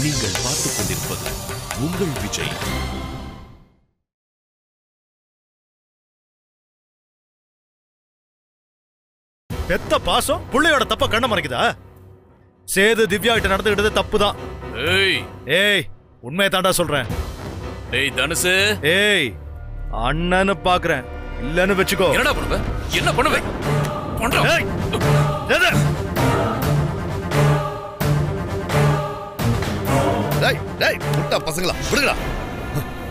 நீங்கள் பார்த்துக் கொண்டிருப்பது உங்கள் விஜய். பெத்த பாசம் புள்ளையோட தப்ப கண்ண மறைக்குதா? சேது திவ்யா கிட்ட நடந்துகிட்டது தப்புதான். ஏய் ஏய், உண்மையை தாண்டா சொல்றேன். டேய் தனுசு, ஏய் அண்ணன்னு பாக்குறேன், இல்லன்னு வெச்சுக்கோ. என்னடா பண்ணுவ? என்ன பண்ணுவ? பண்றா. ஏய் சேது, டேய் டேய் முட்டா பசங்களா விடுங்கடா.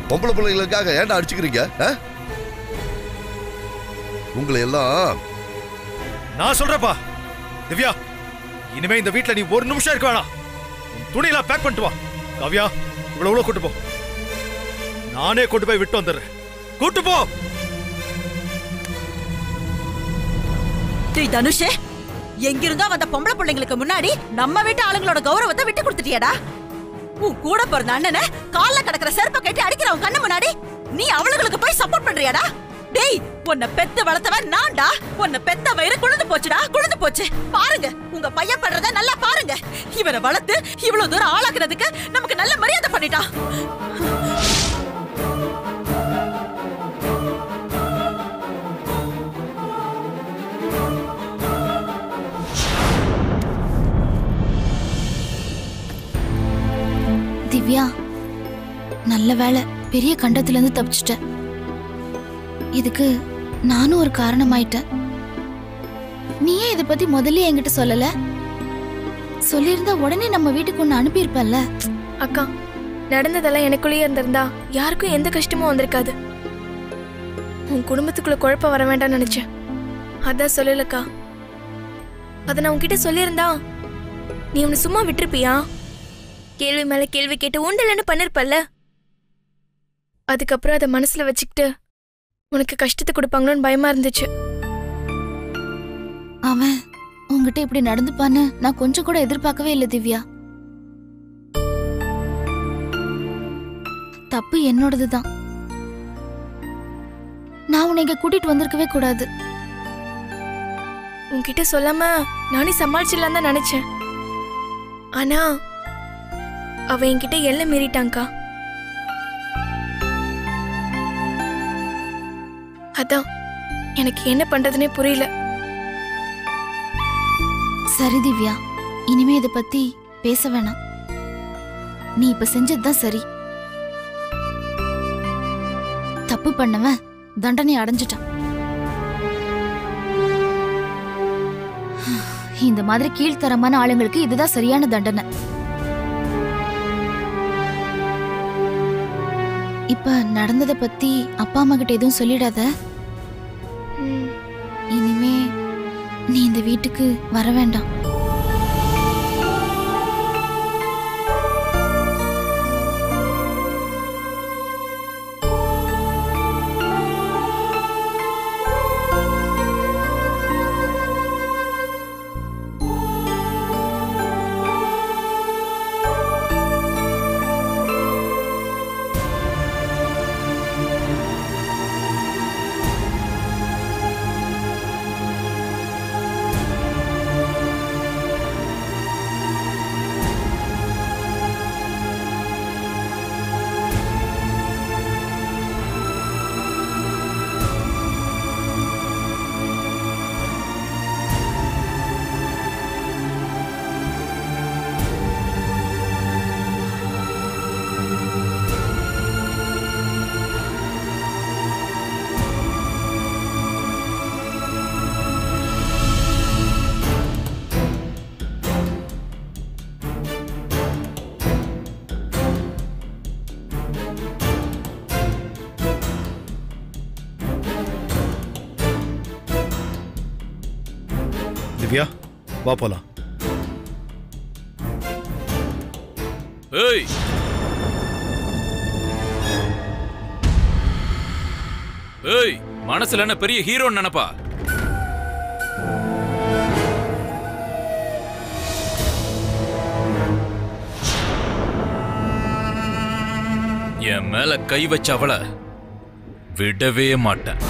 பொம்பளை பிள்ளைகளுக்காக ஏன்டா அடிச்சுக்கிறீங்க? உங்களை எல்லாம் நான் சொல்றேப்பா. திவ்யா, இனிமே இந்த வீட்ல நீ ஒரு நிமிஷம் இருக்க வேணாம். துணியெல்லாம் பேக் பண்ணிட்டு வா. காவ்யா, இவ்வளவு கூட்டு போ. நானே கொண்டு போய் விட்டு வந்துடுறேன். கூட்டு போ. தனுஷே, எங்கிருந்தோ வந்த பொம்பளை பிள்ளைங்களுக்கு முன்னாடி நம்ம வீட்டு ஆளுங்களோட கௌரவத்தை விட்டு கொடுத்துட்டியாடா? உன் கூட பிறந்த அண்ணனை கால்ல கிடக்கிற செருப்பை கட்டி அடிக்கிற உன் கண்ணு முன்னாடி நீ அவளுங்களுக்கு போய் சப்போர்ட் பண்றியாடா? டேய், உன்னை பெத்து வளர்த்தவன் நான்டா. உன்னை பெத்த வயிறு குழுந்து போச்சுடா, குழுந்து போச்சு. பாருங்க, உங்க பையன் பண்றத நல்லா பாருங்க. இவனை வளர்த்து இவ்வளவு தூரம் ஆளாக்குறதுக்கு நமக்கு நல்ல மரியாதை பண்ணிட்டான். திவ்யா, நல்ல வேலை, பெரிய கண்டத்துல இருந்து தப்பிச்சிட்ட. இதுக்கு நானும் ஒரு காரணமாயிட்டேன். நீயே இத பத்தி முதல்ல என்கிட்ட சொல்லல? சொல்லியிருந்தா உடனே நம்ம வீட்டுக்கு ஒண்ணு அனுப்பியிருப்பல்ல. அக்கா, நடந்ததெல்லாம் எனக்குள்ளேயே இருந்திருந்தா யாருக்கும் எந்த கஷ்டமும் வந்திருக்காது. உன் குடும்பத்துக்குள்ள குழப்பம் வர வேண்டாம்னு நினைச்சேன், அதான் சொல்லலக்கா. அத நான் உன்கிட்ட சொல்லியிருந்தா நீ உன்னை சும்மா விட்டுருப்பியா? கேள்வி மேல கேள்வி கேட்டு உண்டலன்னு பண்ணிருப்பல்ல. அதுக்கப்புறம் அதை மனசுல வச்சுக்கிட்டு உனக்கு கஷ்டத்தை கொடுப்பாங்களோன்னு பயமா இருந்துச்சு. அவன் உன்கிட்ட இப்படி நடந்துப்பான்னு நான் கொஞ்சம் கூட எதிர்பார்க்கவே இல்லை திவ்யா. தப்பு என்னோடதுதான். நான் உன்னை இங்க கூட்டிட்டு வந்திருக்கவே கூடாது. உன்கிட்ட சொல்லாம நானே சமாளிச்சிடலாம் தான் நினைச்சேன். ஆனா அவ என்கிட்ட எல்லாம் மீறிட்டாங்கா. அதான் எனக்கு என்ன பண்றதுனே புரியல. சரி திவ்யா, இனிமே இத பத்தி பேச வேணாம். நீ இப்ப செஞ்சதுதான் சரி. தப்பு பண்ணவன் தண்டனை அடைஞ்சிட்டான். இந்த மாதிரி கீழ்த்தரமான ஆளுங்களுக்கு இதுதான் சரியான தண்டனை. இப்ப நடந்ததை பத்தி அப்பா அம்மா கிட்ட எதுவும் சொல்லிடாத. இனிமே நீ இந்த வீட்டுக்கு வர வேண்டாம். திவ்யா, வா போலாம். ஏய், ஏய், மனசுல என்ன பெரிய ஹீரோன்னு நினைப்பா? என் மேல கை வச்ச அவளை விடவே மாட்டேன்.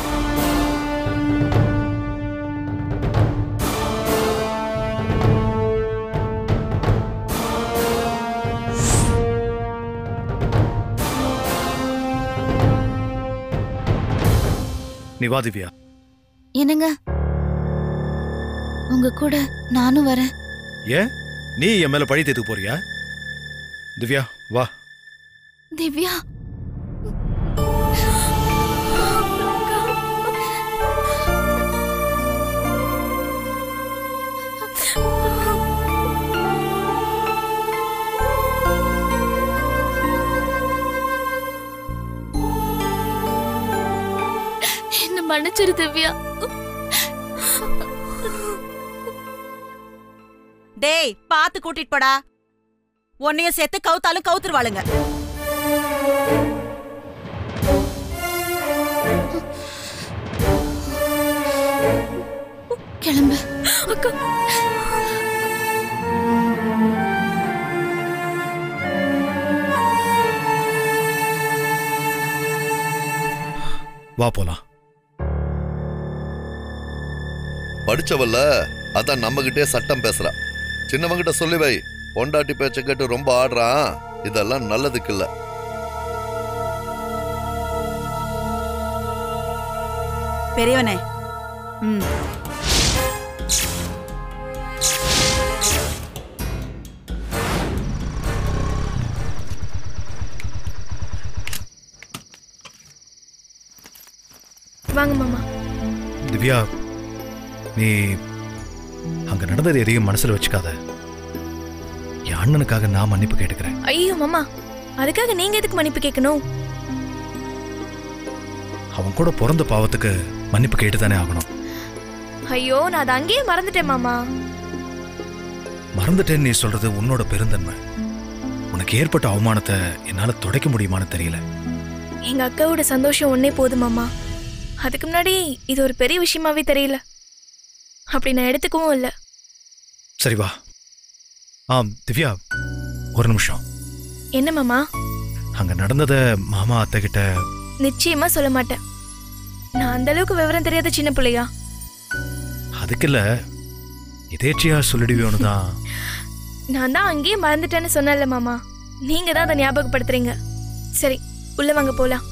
நீ வா திவ்யா. என்னங்க, உங்க கூட நானும் வரேன். ஏன் நீ என் மேல பழி தேத்துக்கு போறியா? திவ்யா வா. திவ்யா, என்ன மன்னிச்சிரு திவ்யா. டேய் பாத்து கூட்டிட்டு போடா. உன்னையும் சேர்த்து கவுத்தாலும் கவுத்துருவாளுங்க. கிளம்பு. அக்கா, வா போலாம். படிச்சவல்ல, அதான் நம்ம கிட்டே சட்டம் பேசுறா. சின்னவங்கிட்ட சொல்லி வை, பொண்டாட்டி பேச்ச கேட்டு ரொம்ப ஆடுறான், இதெல்லாம் நல்லதுக்கு இல்ல. பெரியவனே, வாங்க மாமா. திவ்யா, நீ அங்க நடந்தது எதையும் மனசுல வச்சுக்காத. என் அண்ணனுக்காக நான் மன்னிப்பு கேட்டுக்கிறேன். ஐயோ மாமா, அதுக்காக நீங்க எதுக்கு மன்னிப்பு கேட்கணும்? அவன் கூட பிறந்த பாவத்துக்கு மன்னிப்பு கேட்டுதானே ஆகணும். ஐயோ, நான் அதை அங்கேயே மறந்துட்டேன் மாமா. மறந்துட்டேன்னு நீ சொல்றது உன்னோட பெருந்தன்மை. உனக்கு ஏற்பட்ட அவமானத்தை என்னால துடைக்க முடியுமான்னு தெரியல. எங்க அக்காவோட சந்தோஷம் ஒன்னே போதும் மாமா. அதுக்கு முன்னாடி இது ஒரு பெரிய விஷயமாவே தெரியல. அப்படி நான் எடுத்துக்கவும் இல்லை. சரி வா. திவ்யா, ஒரு நிமிஷம். என்ன மாமா? அங்க நடந்தத மாமா அத்தை கிட்ட நிச்சயமா சொல்ல மாட்டேன். நான் அந்த அளவுக்கு விவரம் தெரியாத சின்ன பிள்ளையா? அதுக்கு இல்ல, எதேச்சியா சொல்லிடுவியோன்னு தான். நான் தான் அங்கேயே மறந்துட்டேன்னு சொன்னேன்ல மாமா. நீங்க தான் அதை ஞாபகப்படுத்துறீங்க. சரி, உள்ள வாங்க போலாம்.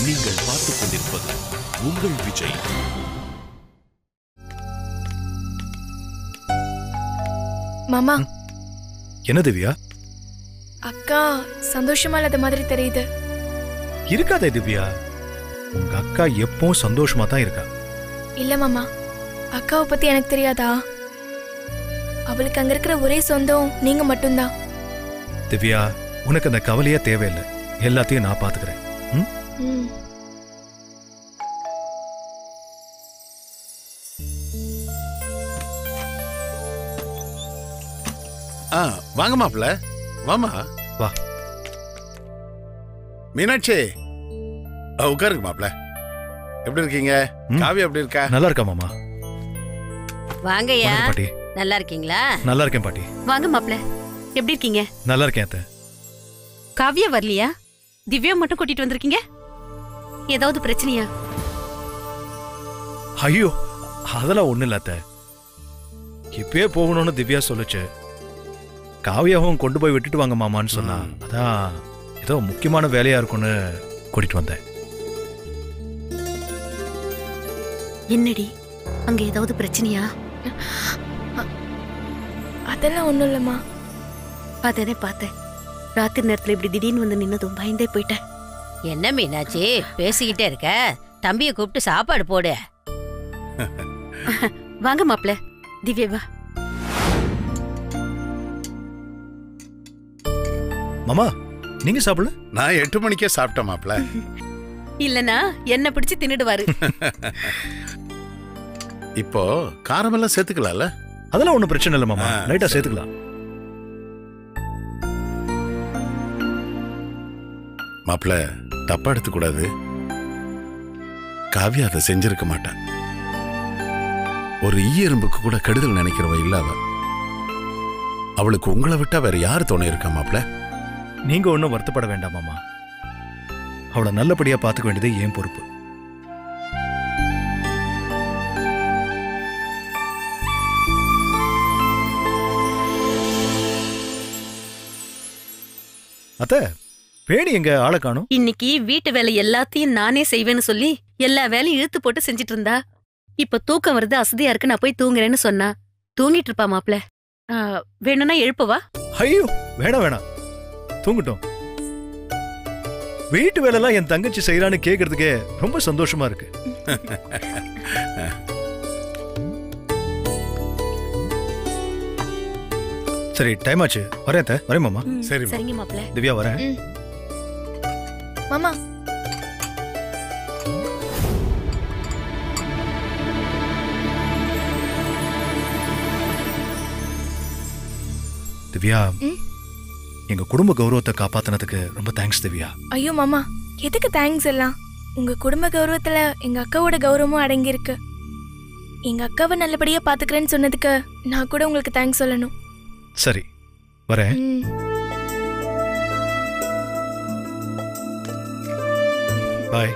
நீங்கள் பார்த்துக் கொண்டிருப்பது உங்கள் விஜய். மாமா, என்ன திவ்யா? அக்கா சந்தோஷமா இல்லாத மாதிரி தெரியுது. இருக்காதே திவ்யா, உங்க அக்கா எப்பவும் சந்தோஷமா தான் இருக்கா. இல்ல மாமா, அக்காவை பத்தி எனக்கு தெரியாதா? அவளுக்கு அங்க இருக்கிற ஒரே சொந்தம் நீங்க மட்டும்தான். திவ்யா, உனக்கு அந்த கவலையே தேவையில்லை. எல்லாத்தையும் நான் பாத்துக்கிறேன். வாங்க மாப்பிள்ள, வாமா. வா. மீனாட்சி, உட்காருங்க மாப்பிள்ள. எப்படி இருக்கீங்க? காவி எப்படி இருக்கா? நல்லா இருக்கா மாமா? வாங்கய்யா. பாட்டி, நல்லா இருக்கீங்களா? நல்லா இருக்கேன் பாட்டி. வாங்க மாப்பிள்ள, எப்படி இருக்கீங்க? நல்லா இருக்கேன் அத்தை. காவியா வரலையா? திவ்யா மட்டும் கூட்டிட்டு வந்திருக்கீங்க. ஏதாவது பிரச்சனையா? ஐயோ, அதெல்லாம் ஒண்ணு இல்ல அத்தை. இப்பயே போகணும்னு திவ்யா சொல்லுச்சு. காவியாவும் கொண்டு போய் விட்டுட்டு வாங்க மாமான்னு சொன்னா. அதான் ஏதோ முக்கியமான வேலையா இருக்கும்னு கூட்டிட்டு வந்தேன். என்னடி, அங்க ஏதாவது பிரச்சனையா? அதெல்லாம் ஒண்ணும் இல்லம்மா. அதனே பார்த்தேன். ராத்திரி நேரத்துல இப்படி திடீர்னு வந்து நின்னதும் பயந்தே போயிட்டேன். என்ன மீனாட்சி பேசிக்கிட்டே இருக்க? தம்பியை கூப்பிட்டு சாப்பாடு போடு. வாங்க மாப்பிள்ள. திவ்யா வா. மாமா, நீங்க சாப்பிடல? நான் 8 மணிக்கே சாப்பிட்டேன் மாப்பிள்ள. இல்லனா என்ன பிடிச்சு தின்னுடுவாரு. இப்போ காரமெல்லாம் சேர்த்துக்கலாம்ல? அதெல்லாம் ஒண்ணும் பிரச்சனை இல்ல மாமா, லைட்டா சேர்த்துக்கலாம். மாப்பிள்ள, தப்பா எடுத்துக்க கூடாது. காவியா அதை செஞ்சிருக்க மாட்டான். ஒரு ஈயெறும்புக்கு கூட கெடுதல் நினைக்கிறவ இல்ல அவ. அவளுக்கு உங்களை விட்டா வேற யாரு துணை இருக்கா மாப்பிள்ள? நீங்க ஒன்னும் வருத்தப்பட வேண்டாம் மாமா. அவளை நல்லபடியா பாத்துக்க வேண்டியது ஏன் பொறுப்பு. அத்தை வேணி எங்க ஆளை காணும்? இன்னைக்கு வீட்டு வேலை எல்லாத்தையும் நானே செய்வேன்னு சொல்லி எல்லா வேலையும் இழுத்து போட்டு செஞ்சிட்டு இருந்தா. இப்ப தூக்கம் வருது, அசதியா இருக்கு, நான் போய் தூங்குறேன்னு சொன்னா. தூங்கிட்டு இருப்பா மாப்ள. வேணும்னா எழுப்பவா? ஐயோ வேணாம் வேணாம், தூங்கட்டும். வீட்டு வேலைலாம் என் தங்கச்சி செய்யறான்னு கேக்குறதுக்கே ரொம்ப சந்தோஷமா இருக்கு. சரி டைம் ஆச்சு, வரேன் வரேன் மாமா. சரி சரிங்க மாப்ள. திவ்யா வரேன். மாமா திவ்யா, எங்க குடும்ப கௌரவத்தை காப்பாத்தினதுக்கு ரொம்ப தேங்க்ஸ் திவ்யா. ஐயோ மாமா, எதுக்கு தேங்க்ஸ் எல்லாம்? உங்க குடும்ப கௌரவத்துல எங்க அக்காவோட கௌரவமும் அடங்கி இருக்கு. எங்க அக்காவை நல்லபடியா பாத்துக்கிறேன்னு சொன்னதுக்கு நான் கூட உங்களுக்கு தேங்க்ஸ் சொல்லணும். சரி வரேன். பாய்.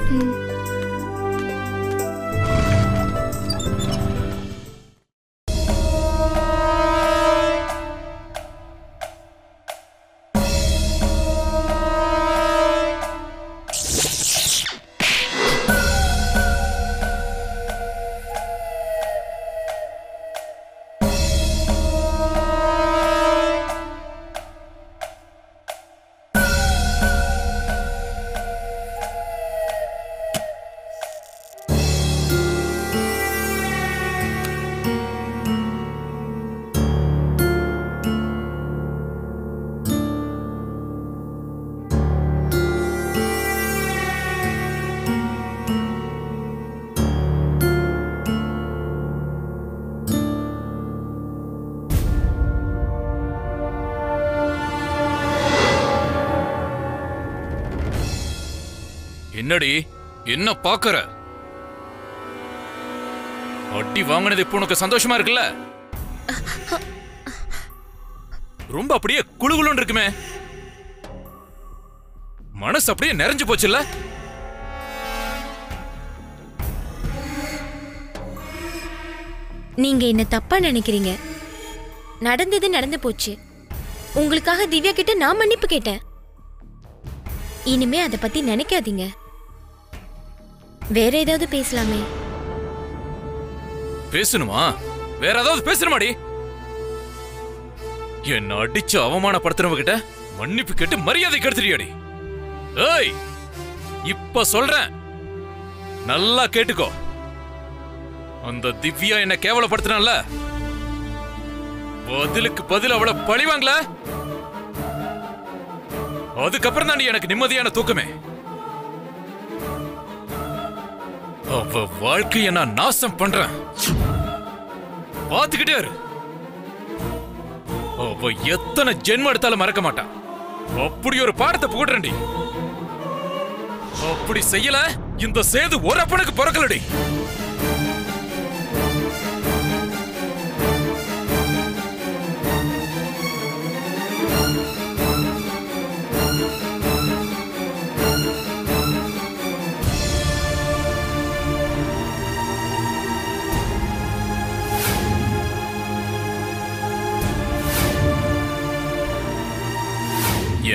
என்னடி என்ன பாக்குற? அடி வாங்கினது இப்போ உனக்கு சந்தோஷமா இருக்குல்ல? ரொம்ப அப்படியே குளுகுளுன்னு இருக்குமே, மனசு அப்படியே நிறைஞ்சு போச்சுல்ல? நீங்க என்ன தப்பா நினைக்கிறீங்க. நடந்தது நடந்து போச்சு. உங்களுக்காக திவ்யா கிட்ட நான் மன்னிப்பு கேட்டேன். இனிமே அதை பத்தி நினைக்காதீங்க. வேற ஏதாவது பேசலாமே. பேசணுமா? வேற ஏதாவது பேசணுமாடி? என்ன அடிச்சு அவமானப்படுத்துறவங்க கிட்ட மன்னிப்பு கேட்டு மரியாதை கெடுத்துறியாடி? ஏய், இப்ப சொல்றேன், நல்லா கேட்டுக்கோ. அந்த திவ்யா என்ன கேவலப்படுத்தினால, பதிலுக்கு பதில் அவளை பழிவாங்கல, அதுக்கப்புறம் தான் எனக்கு நிம்மதியான தூக்கமே. அவ வாழ்க்கைய நான் நாசம் பண்றேன், பாத்துக்கிட்டே இரு. அவ எத்தனை ஜென்மம் எடுத்தாலும் மறக்க மாட்டான். அப்படி ஒரு பாடத்தை புகட்டுறேன்டி. அப்படி செய்யல, இந்த சேது ஒரு அப்பனுக்கு பிறக்கலடி.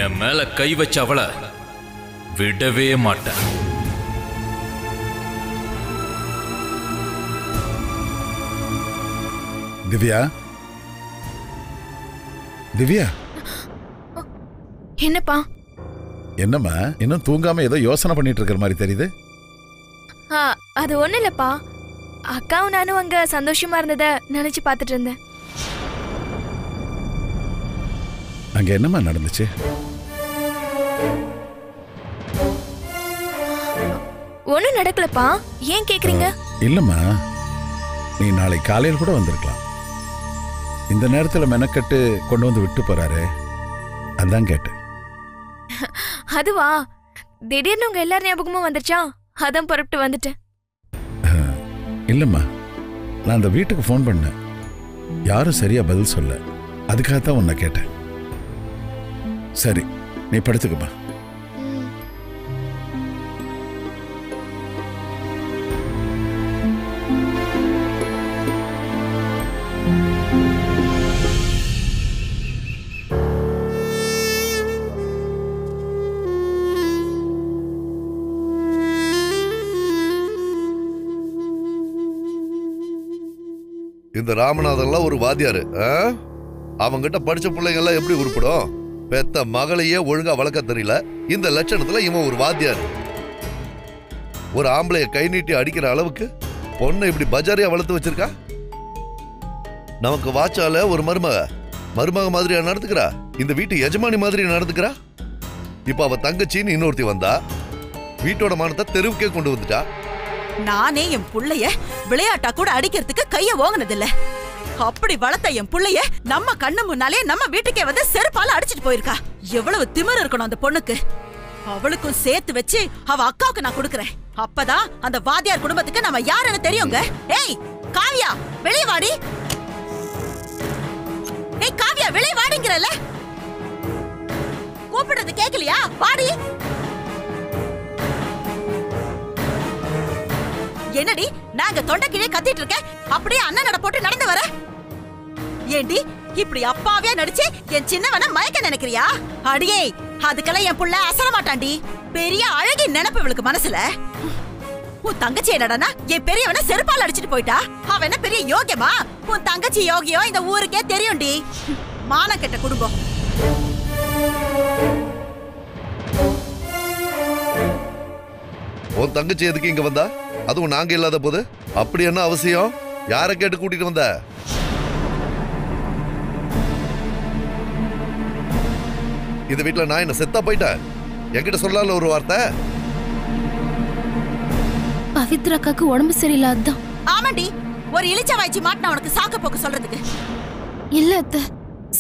என் மேல கை வச்ச அவளை விடவே மாட்டேன். திவ்யா, திவ்யா. என்னப்பா? என்னம்மா இன்னும் தூங்காம ஏதோ யோசனை பண்ணிட்டு இருக்கிற மாதிரி தெரியுது. அது ஒண்ணு இல்லப்பா, அக்காவும் நானும் அங்க சந்தோஷமா இருந்தத நினைச்சு பாத்துட்டு இருந்தேன். அங்க என்னம்மா நடந்துச்சு? ஒண்ணும் நடக்கலப்பா. ஏன் கேக்குறீங்க? இல்லம்மா, நீ நாளை காலையில் கூட வந்திருக்கலாம். இந்த நேரத்தில் மெனக்கட்டு கொண்டு வந்து விட்டு போறாரு, அதான் கேட்டேன். அதுவா, திடீர்னு உங்க எல்லாரும் ஞாபகமும் வந்துருச்சா, அதான் புறப்பட்டு வந்துட்டேன். இல்லம்மா, நான் அந்த வீட்டுக்கு ஃபோன் பண்ணேன், யாரும் சரியா பதில் சொல்ல, அதுக்காகத்தான் உன்னை கேட்டேன். சரி, நீ படுத்துக்கப்பா. இந்த ராமநாதன்லாம் ஒரு வாத்தியாரு. அவங்கிட்ட படிச்ச பிள்ளைங்க எல்லாம் எப்படி உருப்படும்? பெத்த மகளையே ஒழுங்கா வளர்க்க தெரியல. இந்த லட்சணத்துல இவன் ஒரு வாத்தியாரு. ஒரு ஆம்பளைய கை நீட்டி அடிக்கிற அளவுக்கு பொண்ணை இப்படி பஜாரியா வளர்த்து வச்சிருக்கா. நமக்கு வாச்சால ஒரு மருமக மாதிரியா நடந்துக்கிறா. இந்த வீட்டு எஜமானி மாதிரி நடந்துக்கிறா. இப்ப அவ தங்கச்சின்னு இன்னொருத்தி வந்தா வீட்டோட மானத்தை தெருவுக்கே கொண்டு வந்துட்டா. நானே என் புள்ளைய விளையாட்டா கூட அடிக்கிறதுக்கு கைய ஓங்கினதில்ல. அப்படி வளர்த்த என் புள்ளைய நம்ம கண்ணு முன்னாலே நம்ம வீட்டுக்கே வந்து செருப்பால அடிச்சிட்டு போயிருக்கா. எவ்வளவு திமிரு இருக்கணும் அந்த பொண்ணுக்கு. அவளுக்கும் சேர்த்து வச்சு அவ அக்காவுக்கு நான் கொடுக்கறேன். அப்பதான் அந்த வாத்தியார் குடும்பத்துக்கு நம்ம யாருன்னு தெரியுங்க. ஏய் காவியா, வெளிய வாடி. ஏய் காவியா, வெளிய வாடிங்கறல. கூப்பிடுறது கேக்கலையா? வாடி. என்னடி நாங்க தொண்டை கீழே கத்திட்டு இருக்க, அப்படியே அண்ணனோட போட்டு நடந்து வர? ஏண்டி இப்படி அப்பாவே நடிச்சு என் சின்னவன மயக்க நினைக்கிறியா? அடியே, அதுக்கெல்லாம் என் புள்ள அசர மாட்டாண்டி. பெரிய அழகி நினைப்பு இவளுக்கு மனசுல. உன் தங்கச்சி என்னடா என் பெரியவன செருப்பால் அடிச்சிட்டு போயிட்டா. அவன் என்ன பெரிய யோகியமா? உன் தங்கச்சி யோகியோ இந்த ஊருக்கே தெரியும்டி. மானம் கெட்ட குடும்பம். உன் தங்கச்சி எதுக்கு இங்க வந்தா? அதுவும் நாங்க இல்லாத போது. அப்படி என்ன அவசியம்? யாரை கேட்டு கூட்டிட்டு வந்த? இந்த வீட்டுல நான் என்ன செத்தா போயிட்டேன்? என்கிட்ட சொல்லல ஒரு வார்த்தை? பவித்ராக்காக்கு உடம்பு சரியில்லாதான். ஆமாண்டி, ஒரு இளிச்ச வாய்ச்சி மாட்டின உனக்கு சாக்க போக்கு சொல்றதுக்கு. இல்ல அத்தை,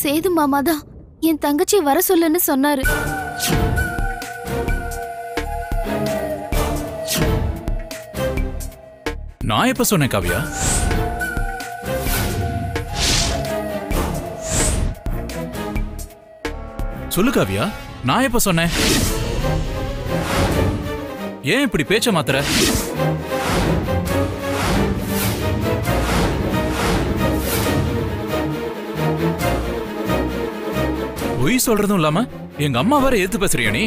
சேது மாமா தான் என் தங்கச்சி வர சொல்லுன்னு சொன்னாரு. நான் எப்ப சொன்னேன் காவியா? சொல்லு காவியா, நான் எப்ப சொன்னேன்? ஏன் இப்படி பேச்ச மாத்துற? பொய் சொல்றதும் இல்லாம எங்க அம்மா வேற எதிர்த்து பேசுறியா நீ?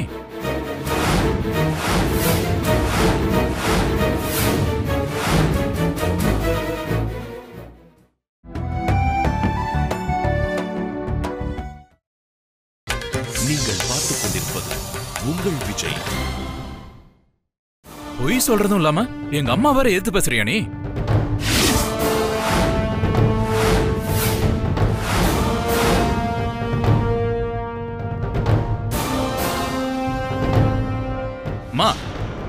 நீங்கள் பார்த்துக் கொண்டிருப்பது உங்கள் விஜய். பொய் சொல்றதும் இல்லாம எங்க அம்மா வேற எதிர்த்து பேசுறியா நீ? அம்மா,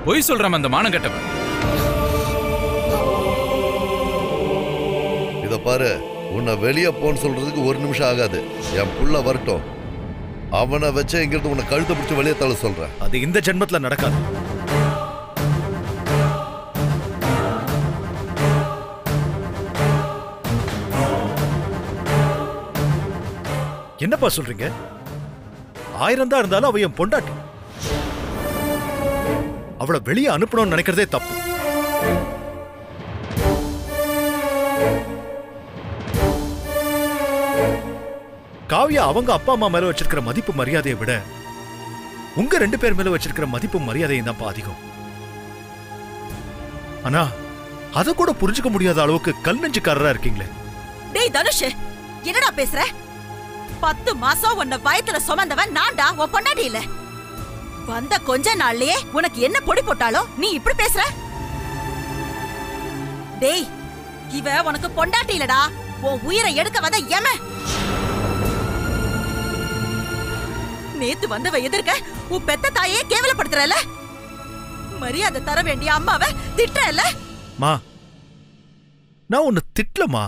பொய் சொல்றாம அந்த மானம் கெட்டவன். இத பாரு, உன்னை வெளியே போன்னு சொல்றதுக்கு ஒரு நிமிஷம் ஆகாது. என் புள்ள வரட்டும். அவனை வச்சு எங்கிருந்து உன்னை கழுத்தை பிடிச்சி வெளியே தள்ள சொல்றேன். அது இந்த ஜென்மத்துல நடக்காது. என்னப்பா சொல்றீங்க? 1000 தான் இருந்தாலும் அவ என் பொண்டாட்டி. அவளை வெளியே அனுப்பணும்னு நினைக்கிறதே தப்பு. காவியா அவங்க அப்பா அம்மா மேல வச்சிருக்கிற மதிப்பு மரியாதையை விட உங்க 2 பேர் மேல வச்சிருக்கிற மதிப்பு மரியாதையும் தான் அதிகம். ஆனா அத கூட புரிஞ்சுக்க முடியாத அளவுக்கு கல் நெஞ்சுக்காரரா இருக்கீங்களே. டேய் தனுஷ், என்னடா பேசுற? 10 மாசம் உன்னை வயத்துல சுமந்தவன் நான்டா, உன் பொண்டாட்டி இல்ல. வந்த கொஞ்ச நாள்லயே உனக்கு என்ன பொடி போட்டாலும் நீ இப்படி பேசுற? டேய், இவ உனக்கு பொண்டாட்டி இல்லடா, உன் உயிரை எடுக்க வந்த எம. நேத்து வந்தவ எதிர்க்க உன் பெத்த தாயே கேவலப்படுத்துறல. மரியாதை தர வேண்டிய அம்மாவை திட்டல. மா, நான் உன்னை திட்டலமா.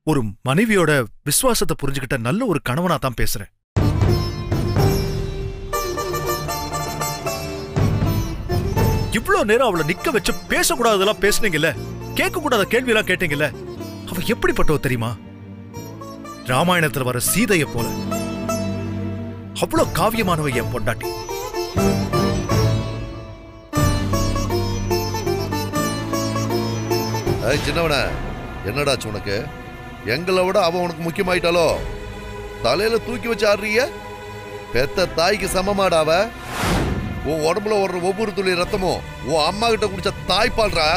ஒரு மனைவியோட விசுவாசத்தை புரிஞ்சுக்கிட்ட நல்ல ஒரு கணவனா தான் பேசுறேன். இவ்வளவு நேரம் அவளை நிக்க வச்சு பேசக்கூடாதெல்லாம் பேசுனீங்கல்ல, கேட்க கூடாத கேள்வி எல்லாம் கேட்டீங்கல்ல. அவ எப்படிப்பட்டவ தெரியுமா? ராமாயணத்துல வர சீதைய போல. அவ்வளவு காவியமானவ என் பொண்டாட்டி. சின்னவன, என்னடாச்சு உனக்கு? எங்களை விட அவ உனக்கு முக்கியமாயிட்டாலோ? தலையில தூக்கி வச்சு ஆடுறீங்க. பெத்த தாய்க்கு சமமாடாவ. உன் உடம்புல ஓடுற ஒவ்வொரு துளி ரத்தமும் உன் அம்மா கிட்ட குடிச்ச தாய்ப்பால்றா.